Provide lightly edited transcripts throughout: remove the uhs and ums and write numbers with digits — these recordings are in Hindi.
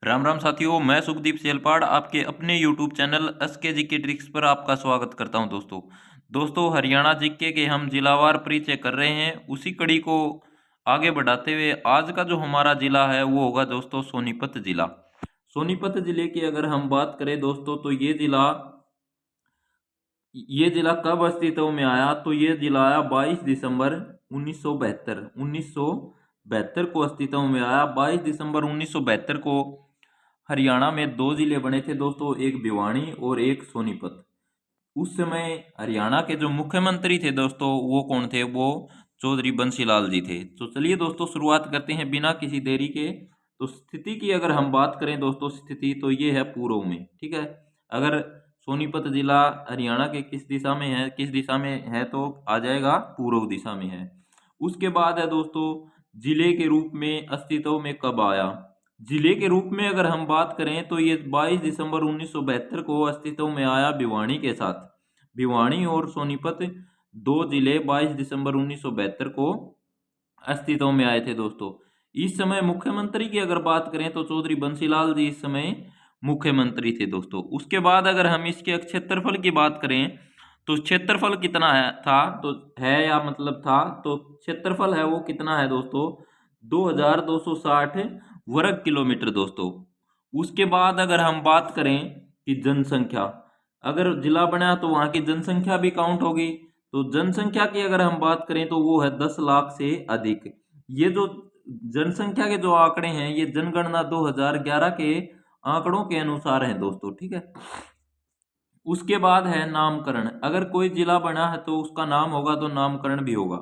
राम राम साथियों, मैं सुखदीप सेलपाड़ आपके अपने YouTube channel SK GK tricks पर आपका स्वागत करता हूं। दोस्तों हरियाणा जीके के हम जिलावार परिचय कर रहे हैं। उसी कड़ी को आगे बढ़ाते हुए आज का जो हमारा जिला है वो होगा दोस्तों सोनीपत जिला। सोनीपत जिले की अगर हम बात करें दोस्तों तो ये जिला कब अस्तित्व में आया, तो ये जिला आया 22 दिसंबर 1972 को अस्तित्व में आया। 22 दिसंबर 1972 को हरियाणा में दो जिले बने थे दोस्तों, एक भिवानी और एक सोनीपत। उस समय हरियाणा के जो मुख्यमंत्री थे दोस्तों वो कौन थे, वो चौधरी बंसीलाल जी थे। तो चलिए दोस्तों शुरुआत करते हैं बिना किसी देरी के। तो स्थिति की अगर हम बात करें दोस्तों, स्थिति तो ये है पूर्व में, ठीक है। अगर सोनीपत जिला हरियाणा के किस दिशा में है तो आ जाएगा पूर्व दिशा में है। उसके बाद है दोस्तों जिले के रूप में अस्तित्व में कब आया। जिले के रूप में अगर हम बात करें तो ये 22 दिसंबर 1972 को अस्तित्व में आया भिवानी के साथ। भिवानी और सोनीपत दो जिले 22 दिसंबर 1972 को अस्तित्व में आए थे दोस्तों। इस समय मुख्यमंत्री की अगर बात करें तो चौधरी बंसीलाल जी इस समय मुख्यमंत्री थे दोस्तों। उसके बाद अगर हम इसके क्षेत्रफल की बात करें तो क्षेत्रफल कितना है या मतलब था, तो क्षेत्रफल है वो कितना है दोस्तों, 2260 वर्ग किलोमीटर दोस्तों। उसके बाद अगर हम बात करें कि जनसंख्या, अगर जिला बना तो वहां की जनसंख्या भी काउंट होगी। तो जनसंख्या की अगर हम बात करें तो वो है 10 लाख से अधिक। ये जो जनसंख्या के जो आंकड़े हैं ये जनगणना 2011 के आंकड़ों के अनुसार हैं दोस्तों, ठीक है। उसके बाद है नामकरण, अगर कोई जिला बना है तो उसका नाम होगा तो नामकरण भी होगा।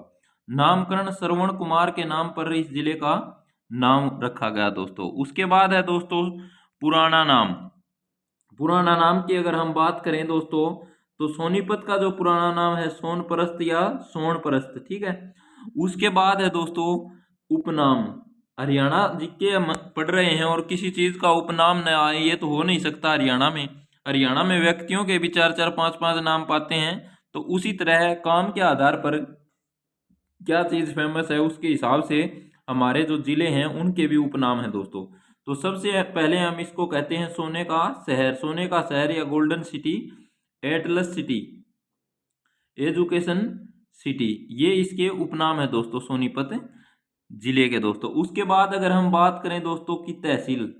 नामकरण श्रवण कुमार के नाम पर इस जिले का नाम रखा गया दोस्तों। उसके बाद है दोस्तों पुराना नाम। पुराना नाम की अगर हम बात करें दोस्तों तो सोनीपत का जो पुराना नाम है सोनपरस्त या सोनपरस्त, ठीक है। उसके बाद है दोस्तों उपनाम। हरियाणा जी के हम पढ़ रहे हैं और किसी चीज का उपनाम न आए ये तो हो नहीं सकता। हरियाणा में व्यक्तियों के भी चार चार पांच पांच नाम पाते हैं। तो उसी तरह काम के आधार पर क्या चीज फेमस है उसके हिसाब से हमारे जो जिले हैं उनके भी उपनाम हैं दोस्तों। तो सबसे पहले हम इसको कहते हैं सोने का शहर या golden city, Atlas city, education city, ये इसके उपनाम है दोस्तों सोनीपत जिले के दोस्तों। उसके बाद अगर हम बात करें दोस्तों की तहसील,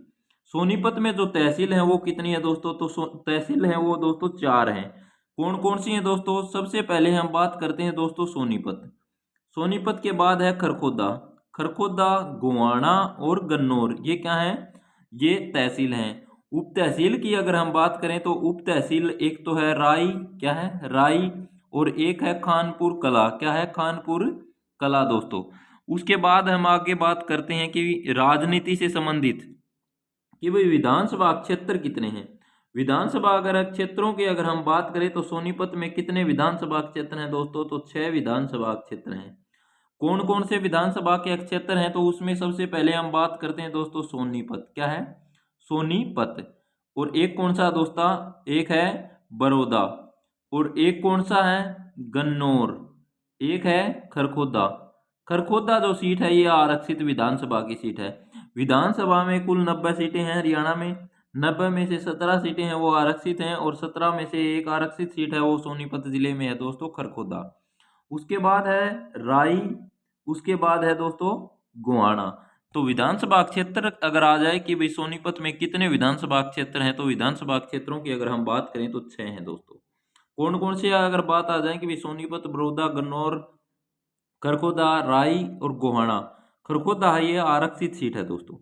सोनीपत में जो तहसील है वो कितनी है दोस्तों, तो तहसील है वो दोस्तों 4 हैं। कौन कौन सी हैं दोस्तों, सबसे पहले हम बात करते हैं दोस्तों सोनीपत। सोनीपत के बाद है खरखोदा, गोवाना और गन्नौर, ये क्या है, ये तहसील हैं। उप तहसील की अगर हम बात करें तो उप तहसील एक तो है राई, क्या है राई, और एक है खानपुर कला, क्या है खानपुर कला दोस्तों। उसके बाद हम आगे बात करते हैं कि राजनीति से संबंधित कि भाई विधानसभा क्षेत्र कितने हैं। विधानसभा अगर क्षेत्रों की अगर हम बात करें तो सोनीपत में कितने विधानसभा क्षेत्र हैं दोस्तों, तो 6 विधानसभा क्षेत्र हैं। कौन कौन से विधानसभा के क्षेत्र हैं, तो उसमें सबसे पहले हम बात करते हैं दोस्तों सोनीपत, क्या है सोनीपत। और एक कौन सा दोस्तों, एक है बड़ौदा, और एक कौन सा है गन्नौर, एक है खरखोदा। खरखोदा जो सीट है ये आरक्षित विधानसभा की सीट है। विधानसभा में कुल 90 सीटें हैं हरियाणा में, 90 में से 17 सीटें हैं वो आरक्षित हैं, और 17 में से एक आरक्षित सीट है वो सोनीपत जिले में है दोस्तों, खरखोदा। उसके बाद है राई, उसके बाद है दोस्तों गोहाना। तो विधानसभा क्षेत्र अगर आ जाए कि भाई सोनीपत में कितने विधानसभा क्षेत्र हैं, तो विधानसभा क्षेत्रों की अगर हम बात करें तो 6 हैं दोस्तों। कौन कौन से अगर बात आ जाए कि भाई सोनीपत, बड़ौदा, गन्नौर, खरखोदा, राई और गोहाना। खरखोदा है ये आरक्षित सीट है दोस्तों।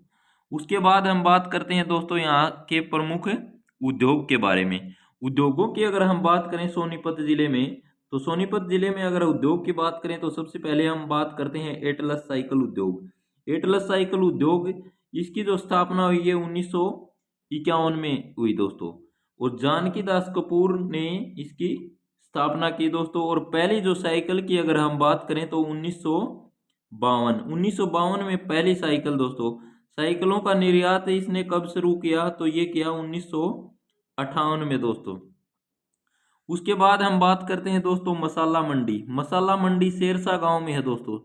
उसके बाद हम बात करते हैं दोस्तों यहाँ के प्रमुख उद्योग के बारे में। उद्योगों की अगर हम बात करें सोनीपत जिले में, तो सोनीपत जिले में अगर उद्योग की बात करें तो सबसे पहले हम बात करते हैं एटलस साइकिल उद्योग। एटलस साइकिल उद्योग, इसकी जो स्थापना हुई है 1951 में हुई दोस्तों, और जानकी दास कपूर ने इसकी स्थापना की दोस्तों। और पहली जो साइकिल की अगर हम बात करें तो 1952 में पहली साइकिल दोस्तों। साइकिलों का निर्यात इसने कब शुरू किया, तो ये किया 1958 में दोस्तों। उसके बाद हम बात करते हैं दोस्तों मसाला मंडी। मसाला मंडी शेरसा गांव में है दोस्तों,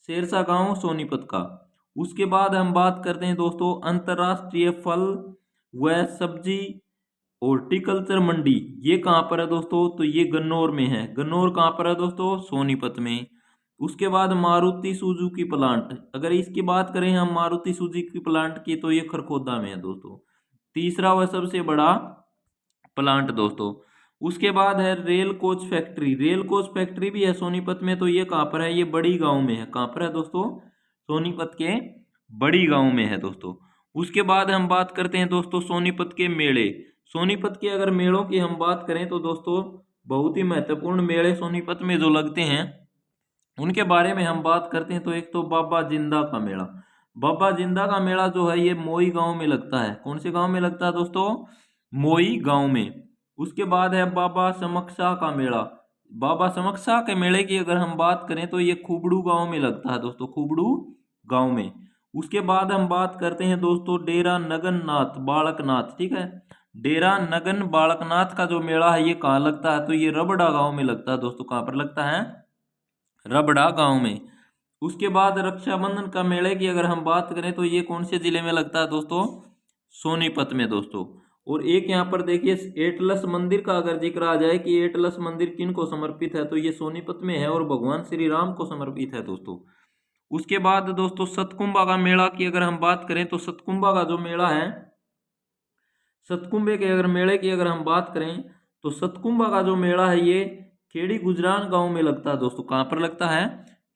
शेरसा गांव सोनीपत का। उसके बाद हम बात करते हैं दोस्तों अंतर्राष्ट्रीय फल व सब्जी हॉर्टिकल्चर मंडी, ये कहाँ पर है दोस्तों? तो ये गन्नौर में है। गन्नौर कहाँ पर है दोस्तों? सोनीपत में। उसके बाद मारुति सुजुकी प्लांट, अगर इसकी बात करें हम मारुति सुजुकी प्लांट की, तो ये खरखोदा में है दोस्तों। तीसरा व सबसे बड़ा प्लांट दोस्तों। उसके बाद है rail coach factory, rail coach factory भी है सोनीपत में, तो ये कहाँ पर है? ये बड़ी गांव में है। कहाँ पर है दोस्तों? सोनीपत के बड़ी गांव में है दोस्तों। उसके बाद हम बात करते हैं दोस्तों सोनीपत के मेले। सोनीपत के अगर मेलों की हम बात करें तो दोस्तों बहुत ही महत्वपूर्ण मेले सोनीपत में जो लगते हैं उनके बारे में हम बात करते हैं। तो एक तो बाबा जिंदा का मेला, बाबा जिंदा का मेला जो है ये मोई गांव में लगता है। कौन से गांव में लगता है दोस्तों? मोई गांव में। उसके बाद है बाबा समक्षा का मेला, बाबा समक्षा के मेले की अगर हम बात करें तो ये खुबड़ू गांव में लगता है दोस्तों, खुबड़ू गांव में। उसके बाद हम बात करते हैं दोस्तों डेरा नगननाथ बालकनाथ, ठीक है। डेरा नगन बालकनाथ का जो मेला है ये कहाँ लगता है? तो ये रबड़ा गांव में लगता है दोस्तों। कहाँ पर लगता है? रबड़ा गांव में। उसके बाद रक्षाबंधन का मेले की अगर हम बात करें तो ये कौन से जिले में लगता है दोस्तों? सोनीपत में दोस्तों। और एक यहाँ पर देखिए एटलस मंदिर का अगर जिक्र आ जाए कि एटलस मंदिर किन को समर्पित है, तो ये सोनीपत में है और भगवान श्री राम को समर्पित है दोस्तों। उसके बाद दोस्तों सतकुंभा का मेला की अगर हम बात करें तो सतकुंभा का जो मेला है, सतकुंभे के अगर मेले की अगर हम बात करें तो सतकुंभा का जो मेला है ये खेड़ी गुजरान गांव में लगता है दोस्तों। कहाँ पर लगता है?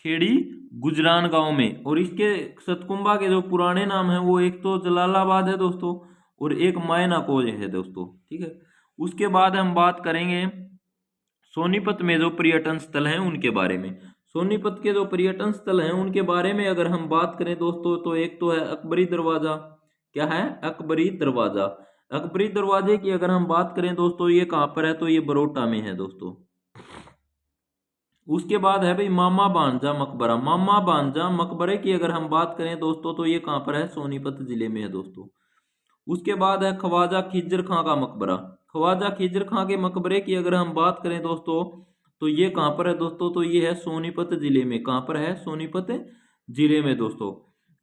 खेड़ी गुजरान गांव में। और इसके सतकुंभा के जो पुराने नाम है वो एक तो जलालाबाद है दोस्तों और एक मायना कोज है दोस्तों, ठीक है। उसके बाद हम बात करेंगे सोनीपत में जो पर्यटन स्थल हैं उनके बारे में। सोनीपत के जो पर्यटन स्थल हैं उनके बारे में अगर हम बात करें दोस्तों तो एक तो है अकबरी दरवाजा। क्या है? अकबरी दरवाजा। अकबरी दरवाजे की अगर हम बात करें दोस्तों ये कहाँ पर है? तो ये बरोटा में है दोस्तों। उसके बाद है भाई मामा भांजा मकबरा, मामा भांजा मकबरे की अगर हम बात करें दोस्तों तो ये कहाँ पर है? सोनीपत जिले में है दोस्तों। उसके बाद है ख्वाजा खिजर खां का मकबरा, ख्वाजा खिजर खां के मकबरे की अगर हम बात करें दोस्तों तो ये कहाँ पर है दोस्तों? तो ये है सोनीपत जिले में। कहाँ पर है? सोनीपत जिले में दोस्तों।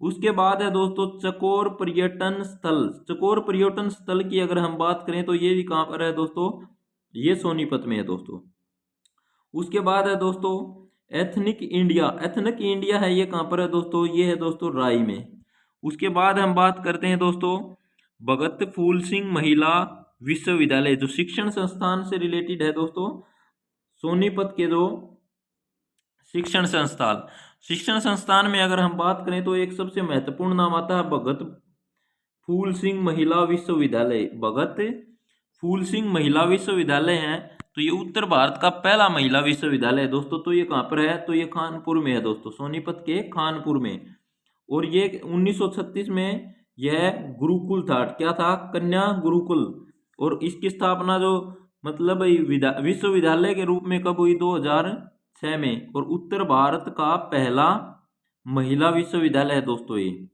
उसके बाद है दोस्तों चकोर पर्यटन स्थल, चकोर पर्यटन स्थल की अगर हम बात करें तो ये भी कहाँ पर है दोस्तों? ये सोनीपत में है दोस्तों। उसके बाद है दोस्तों एथनिक इंडिया, एथनिक इंडिया है ये कहाँ पर है दोस्तों? ये है दोस्तों राई में। उसके बाद हम बात करते हैं दोस्तों भगत फूल सिंह महिला विश्वविद्यालय, जो शिक्षण संस्थान से रिलेटेड है दोस्तों। सोनीपत के जो शिक्षण संस्थान, शिक्षण संस्थान में अगर हम बात करें तो एक सबसे महत्वपूर्ण नाम आता है भगत फूल सिंह महिला विश्वविद्यालय। भगत फूल सिंह महिला विश्वविद्यालय है, तो ये उत्तर भारत का पहला महिला विश्वविद्यालय है दोस्तों। तो ये कहाँ पर है? तो ये कानपुर में है दोस्तों, सोनीपत के कानपुर में। और ये 1936 में यह गुरुकुल था। क्या था? कन्या गुरुकुल। और इसकी स्थापना जो मतलब विश्वविद्यालय के रूप में कब हुई? 2006 में। और उत्तर भारत का पहला महिला विश्वविद्यालय है दोस्तों ये।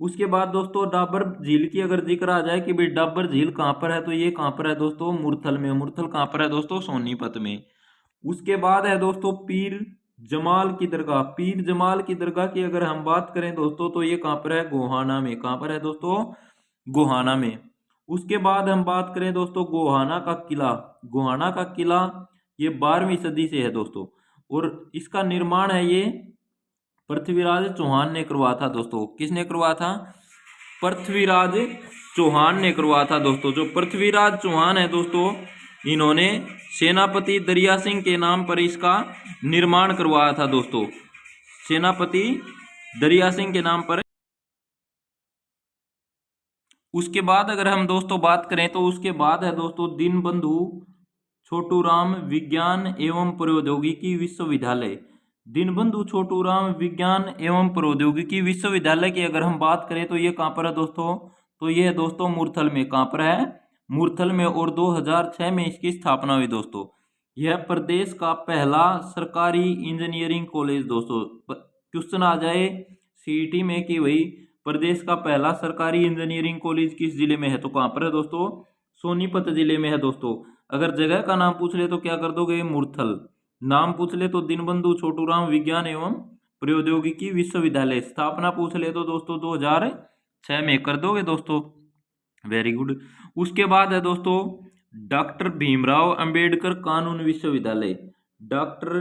उसके बाद दोस्तों डाबर झील की अगर जिक्र आ जाए कि भाई डाबर झील कहाँ पर है, तो ये कहाँ पर है दोस्तों? मुरथल में। मुरथल कहाँ पर है दोस्तों? सोनीपत में। उसके बाद है दोस्तों पीर जमाल की दरगाह, पीर जमाल की दरगाह की अगर हम बात करें दोस्तों तो ये कहाँ पर है? गोहाना में। कहाँ पर है दोस्तों? गोहाना में। उसके बाद हम बात करें दोस्तों गोहाना का किला, गोहाना का किला ये 12वीं सदी से है दोस्तों। और इसका निर्माण है ये पृथ्वीराज चौहान ने करवाया था दोस्तों। किसने करवाया था? पृथ्वीराज चौहान ने करवाया था दोस्तों। जो पृथ्वीराज चौहान है दोस्तों इन्होंने सेनापति दरिया सिंह के नाम पर इसका निर्माण करवाया था दोस्तों, सेनापति दरिया सिंह के नाम पर। उसके बाद अगर हम दोस्तों बात करें तो उसके बाद है दोस्तों दीनबंधु छोटूराम विज्ञान एवं प्रौद्योगिकी विश्वविद्यालय। दीनबंधु छोटूराम विज्ञान एवं प्रौद्योगिकी विश्वविद्यालय की अगर हम बात करें तो ये कहाँ पर है दोस्तों? तो ये है दोस्तों मुरथल में। कहाँ पर है? मुरथल में। और 2006 में इसकी स्थापना हुई दोस्तों। यह प्रदेश का पहला सरकारी इंजीनियरिंग कॉलेज दोस्तों। क्वेश्चन आ जाए सीईटी में कि भाई प्रदेश का पहला सरकारी इंजीनियरिंग कॉलेज किस जिले में है, तो कहाँ पर है दोस्तों? सोनीपत जिले में है दोस्तों। अगर जगह का नाम पूछ ले तो क्या कर दोगे? मुरथल। नाम पूछ ले तो दीनबंधु छोटूराम विज्ञान एवं प्रौद्योगिकी विश्वविद्यालय स्थापना पूछ ले तो दोस्तों 2006 में कर दोगे दोस्तों, वेरी गुड। उसके बाद है दोस्तों डॉक्टर भीमराव अंबेडकर कानून विश्वविद्यालय। डॉक्टर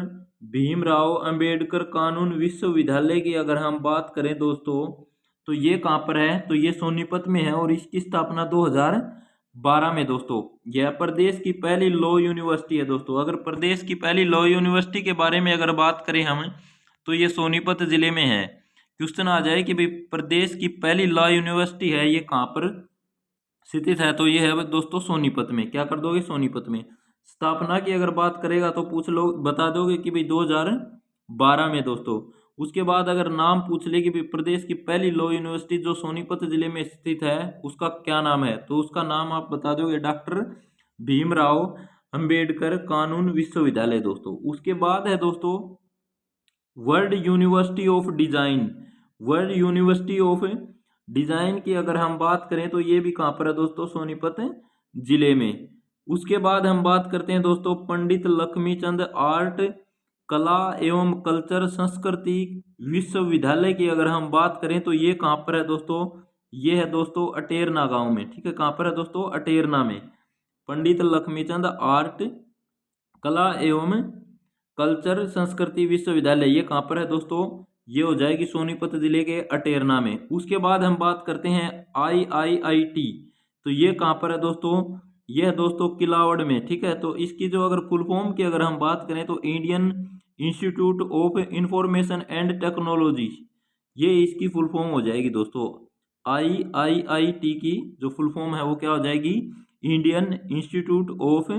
भीमराव अंबेडकर कानून विश्वविद्यालय की अगर हम बात करें दोस्तों तो ये कहाँ पर है, तो ये सोनीपत में है और इसकी स्थापना 2012 में दोस्तों। यह प्रदेश की पहली लॉ यूनिवर्सिटी है दोस्तों। अगर प्रदेश की पहली लॉ यूनिवर्सिटी के बारे में अगर बात करें हम तो ये सोनीपत जिले में है। क्वेश्चन आ जाए कि भाई प्रदेश की पहली लॉ यूनिवर्सिटी है ये कहाँ पर स्थित है, तो ये है दोस्तों सोनीपत में। क्या कर दोगे, सोनीपत में। स्थापना की अगर बात करेगा तो पूछ लो, बता दोगे कि भाई 2012 में दोस्तों। उसके बाद अगर नाम पूछ ले कि भाई प्रदेश की पहली लॉ यूनिवर्सिटी जो सोनीपत जिले में स्थित है उसका क्या नाम है, तो उसका नाम आप बता दोगे डॉक्टर भीमराव अंबेडकर कानून विश्वविद्यालय दोस्तों। उसके बाद है दोस्तों world university of design. World university of design की अगर हम बात करें तो ये भी कहाँ पर है दोस्तों, सोनीपत जिले में। उसके बाद हम बात करते हैं दोस्तों पंडित लक्ष्मीचंद आर्ट कला एवं कल्चर संस्कृति विश्वविद्यालय की अगर हम बात करें तो ये कहाँ पर है दोस्तों, ये है दोस्तों अटेरना गांव में। ठीक है, कहाँ पर है दोस्तों, अटेरना में। पंडित लक्ष्मीचंद आर्ट कला एवं कल्चर संस्कृति विश्वविद्यालय ये कहाँ पर है दोस्तों, ये हो जाएगी सोनीपत जिले के अटेरना में। उसके बाद हम बात करते हैं IIIT, तो ये कहाँ पर है दोस्तों, ये है दोस्तों किलावड़ में। ठीक है, तो इसकी जो अगर फुल फॉर्म की अगर हम बात करें तो Indian institute of information and technology, ये इसकी फुल फॉर्म हो जाएगी दोस्तों। IIIT की जो फुल फॉर्म है वो क्या हो जाएगी, Indian institute of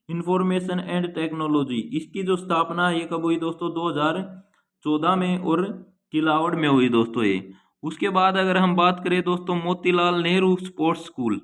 information and technology. इसकी जो स्थापना है ये कब हुई दोस्तों, 2014 में और किलावड़ में हुई दोस्तों ये। उसके बाद अगर हम बात करें दोस्तों Motilal Nehru sports school.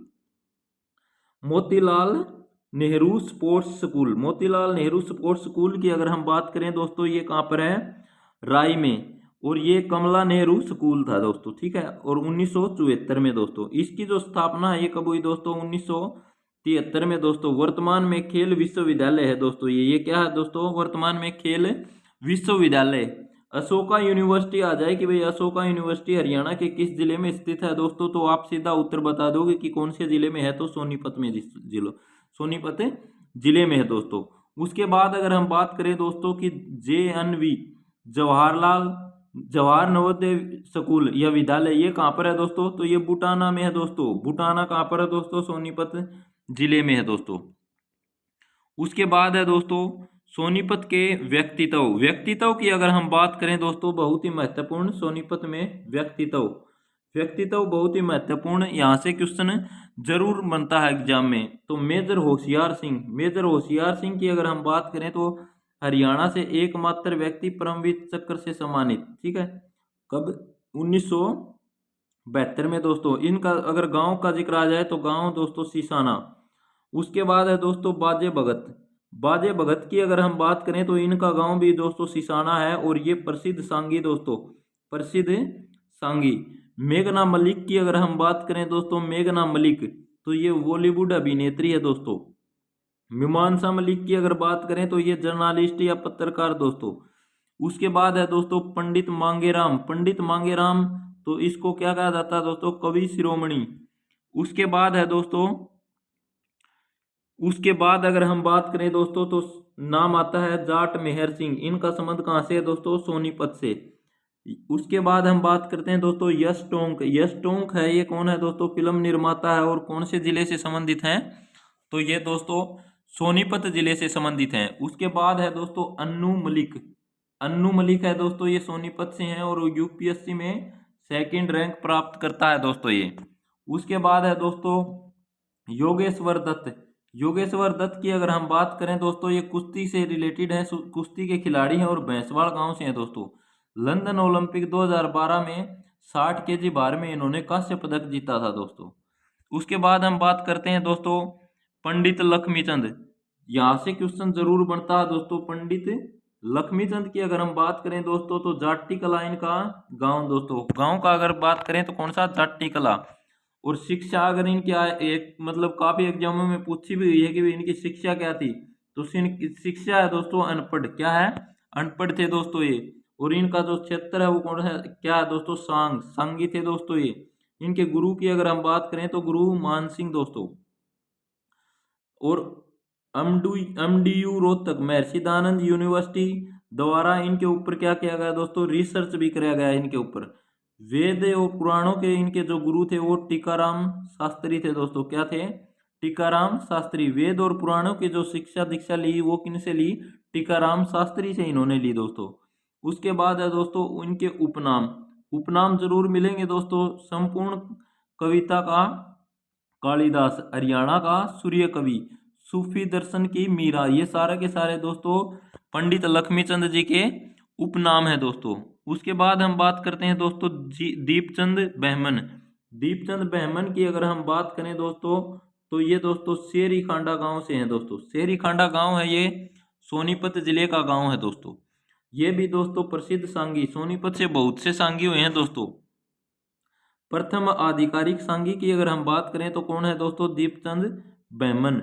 Motilal Nehru sports school, Motilal Nehru sports school की अगर हम बात करें दोस्तों ये कहाँ पर है, राय में। और ये कमला नेहरू स्कूल था दोस्तों। ठीक है, और 1974 में दोस्तों इसकी जो स्थापना है ये कब हुई दोस्तों, 1973 में दोस्तों। वर्तमान में खेल विश्वविद्यालय है दोस्तों ये क्या है दोस्तों, वर्तमान में खेल विश्वविद्यालय। अशोका यूनिवर्सिटी आ जाए कि भाई अशोका यूनिवर्सिटी हरियाणा के किस जिले में स्थित है दोस्तों, तो आप सीधा उत्तर बता दोगे कि कौन से जिले में है, तो सोनीपत में सोनीपत जिले में है दोस्तों। उसके बाद अगर हम बात करें दोस्तों कि JNV जवाहर नवोदय स्कूल या विद्यालय ये कहाँ पर है दोस्तों, तो ये बुटाना में है दोस्तों। बुटाना कहाँ पर है दोस्तों, सोनीपत जिले में है दोस्तों। उसके बाद है दोस्तों सोनीपत के व्यक्तित्व की अगर हम बात करें दोस्तों, बहुत ही महत्वपूर्ण सोनीपत में व्यक्तित्व बहुत ही महत्वपूर्ण, यहाँ से क्वेश्चन जरूर बनता है एग्जाम में। तो मेजर होशियार सिंह की अगर हम बात करें तो हरियाणा से एकमात्र व्यक्ति परमवीर चक्र से सम्मानित। ठीक है, कब, 1972 में दोस्तों। इनका अगर गांव का जिक्र आ जाए तो गांव दोस्तों सीसाना। उसके बाद है दोस्तों बाजे भगत की अगर हम बात करें तो इनका गांव भी दोस्तों सिसाना है और ये प्रसिद्ध सांगी। मेघना मलिक की अगर हम बात करें दोस्तों, मेघना मलिक तो ये बॉलीवुड अभिनेत्री है दोस्तों। मीमांसा मलिक की अगर बात करें तो ये जर्नलिस्ट या पत्रकार दोस्तों। उसके बाद है दोस्तों पंडित मांगेराम, तो इसको क्या कहा जाता है दोस्तों, कवि शिरोमणि। उसके बाद है दोस्तों, उसके बाद अगर हम बात करें दोस्तों तो नाम आता है जाट मेहर सिंह। इनका संबंध कहाँ से है दोस्तों, सोनीपत से। उसके बाद हम बात करते हैं दोस्तों यश टोंक है, ये कौन है दोस्तों, फिल्म निर्माता है और कौन से जिले से संबंधित है, तो ये दोस्तों सोनीपत जिले से संबंधित हैं। उसके बाद है दोस्तों अन्नू मलिक है दोस्तों, ये सोनीपत से हैं और UPSC में 2nd रैंक प्राप्त करता है दोस्तों ये। उसके बाद है दोस्तों योगेश्वर दत्त की अगर हम बात करें दोस्तों, ये कुश्ती से रिलेटेड है, कुश्ती के खिलाड़ी हैं और भैंसवाड़ गांव से हैं दोस्तों। लंदन ओलंपिक 2012 में 60 kg भार में इन्होंने कांस्य पदक जीता था दोस्तों। उसके बाद हम बात करते हैं दोस्तों पंडित लक्ष्मीचंद, यहाँ से क्वेश्चन जरूर बनता है दोस्तों। पंडित लक्ष्मीचंद की अगर हम बात करें दोस्तों तो जाट्टी कला इनका गांव दोस्तों। गांव का अगर बात करें तो कौन सा, जाट्टी कला। और शिक्षा अगर इनकी एक मतलब काफी एग्जामों में पूछी भी हुई है कि इनकी शिक्षा क्या थी, तो शिक्षा है दोस्तों अनपढ़। क्या है, अनपढ़ थे दोस्तों ये। और इनका जो क्षेत्र है वो कौन है, क्या है दोस्तों, सांगी थे दोस्तों ये। इनके गुरु की अगर हम बात करें तो गुरु मान सिंह दोस्तों। और एमडीयू रोहतक महर्षि दयानंद यूनिवर्सिटी द्वारा इनके ऊपर क्या किया गया दोस्तों, रिसर्च भी कराया गया इनके ऊपर। वेद और पुराणों के इनके जो गुरु थे वो टीकाराम शास्त्री थे दोस्तों। क्या थे, टीकाराम शास्त्री। वेद और पुराणों की जो शिक्षा दीक्षा ली वो किनसे ली, टीकाराम शास्त्री से इन्होंने ली दोस्तों। उसके बाद है दोस्तों इनके उपनाम। उपनाम जरूर मिलेंगे दोस्तों, संपूर्ण कविता का कालिदास, हरियाणा का सूर्य कवि, सूफी दर्शन की मीरा, ये सारे के सारे दोस्तों पंडित लक्ष्मीचंद जी के उपनाम है दोस्तों। उसके बाद हम बात करते हैं दोस्तों दीपचंद बहमन। दीपचंद बहमन की अगर हम बात करें दोस्तों तो ये दोस्तों शेरी खांडा गांव से हैं दोस्तों। शेरी खांडा गांव है ये सोनीपत जिले का गांव है दोस्तों। ये भी दोस्तों प्रसिद्ध सांगी, सोनीपत से बहुत से सांगी हुए हैं दोस्तों। प्रथम आधिकारिक सांगी की अगर हम बात करें तो कौन है दोस्तों, दीपचंद बहमन।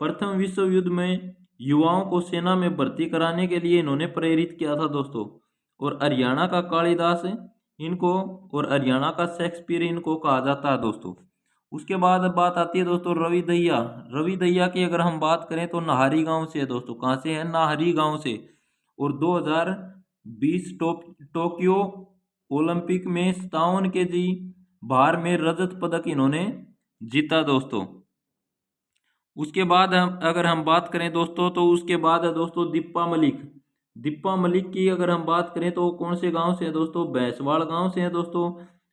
प्रथम विश्व युद्ध में युवाओं को सेना में भर्ती कराने के लिए इन्होंने प्रेरित किया था दोस्तों। और हरियाणा का कालिदास इनको, और हरियाणा का शेक्सपियर इनको कहा जाता है दोस्तों। उसके बाद बात आती है दोस्तों रवि दहिया। रवि दहिया की अगर हम बात करें तो नाहरी गांव से है दोस्तों। कहाँ से है, नाहरी गांव से। और 2020 टोक्यो ओलंपिक में 57 केजी भार में रजत पदक इन्होंने जीता दोस्तों। उसके बाद अगर हम बात करें दोस्तों तो उसके बाद है दोस्तों दीपा मलिक। दीपा मलिक की अगर हम बात करें तो कौन से गांव से है दोस्तों, भैंसवाड़ गांव से है दोस्तों।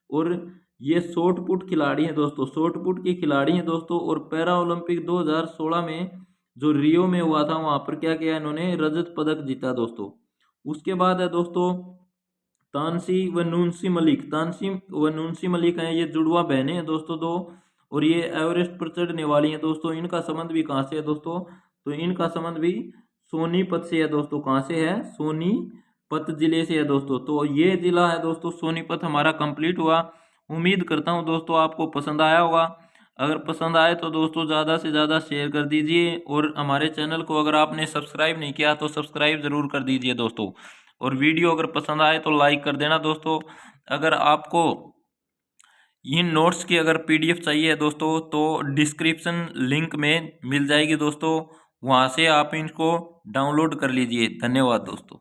और ये शॉर्ट पुट खिलाड़ी हैं दोस्तों, शॉर्ट पुट की खिलाड़ी हैं दोस्तों। और पैरा ओलंपिक 2016 में जो रियो में हुआ था वहां पर क्या किया इन्होंने, रजत पदक जीता दोस्तों। उसके बाद है दोस्तों तानसी व नूनसी मलिक। तानसी व नूनसी मलिक हैं, ये जुड़वा बहनें हैं दोस्तों दो। और ये एवरेस्ट पर चढ़ने वाली हैं दोस्तों। इनका संबंध भी कहाँ से है दोस्तों, तो इनका संबंध भी सोनीपत से है दोस्तों। कहाँ से है, सोनीपत जिले से है दोस्तों। तो ये जिला है दोस्तों सोनीपत हमारा कंप्लीट हुआ। उम्मीद करता हूँ दोस्तों आपको पसंद आया होगा। अगर पसंद आए तो दोस्तों ज़्यादा से ज़्यादा शेयर कर दीजिए। और हमारे चैनल को अगर आपने सब्सक्राइब नहीं किया तो सब्सक्राइब ज़रूर कर दीजिए दोस्तों। और वीडियो अगर पसंद आए तो लाइक कर देना दोस्तों। अगर आपको इन नोट्स की अगर पीडीएफ चाहिए दोस्तों तो डिस्क्रिप्शन लिंक में मिल जाएगी दोस्तों, वहाँ से आप इनको डाउनलोड कर लीजिए। धन्यवाद दोस्तों।